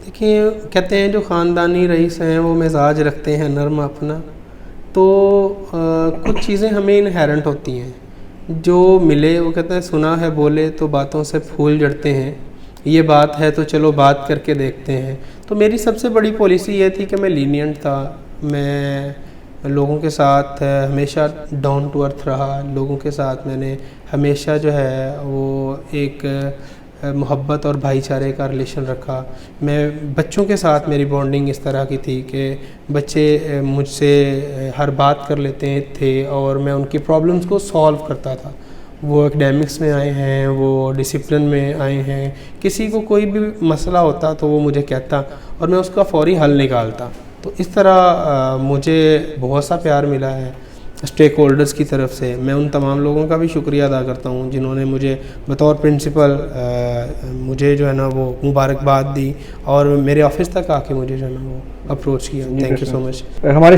دیکھیے کہتے ہیں جو خاندانی رئیس ہیں وہ مزاج رکھتے ہیں نرم اپنا، تو کچھ چیزیں ہمیں انہیرنٹ ہوتی ہیں، جو ملے وہ کہتے ہیں سنا ہے بولے تو باتوں سے پھول جڑتے ہیں، یہ بات ہے تو چلو بات کر کے دیکھتے ہیں۔ تو میری سب سے بڑی پالیسی یہ تھی کہ میں لینینٹ تھا، میں لوگوں کے ساتھ ہمیشہ ڈاؤن ٹو ارتھ رہا، لوگوں کے ساتھ میں نے ہمیشہ جو ہے وہ ایک محبت اور بھائی چارے کا ریلیشن رکھا۔ میں بچوں کے ساتھ میری بانڈنگ اس طرح کی تھی کہ بچے مجھ سے ہر بات کر لیتے تھے اور میں ان کی پرابلمس کو سالو کرتا تھا۔ وہ اکیڈیمکس میں آئے ہیں، وہ ڈسپلن میں آئے ہیں، کسی کو کوئی بھی مسئلہ ہوتا تو وہ مجھے کہتا اور میں اس کا فوری حل نکالتا۔ تو اس طرح مجھے بہت سا پیار ملا ہے اسٹیک ہولڈرز کی طرف سے۔ میں ان تمام لوگوں کا بھی شکریہ ادا کرتا ہوں جنہوں نے مجھے بطور پرنسپل مجھے جو ہے نا وہ مبارکباد دی اور میرے آفس تک آ کے مجھے جو ہے نا وہ اپروچ کیا۔ تھینک یو سو مچ۔ ہمارے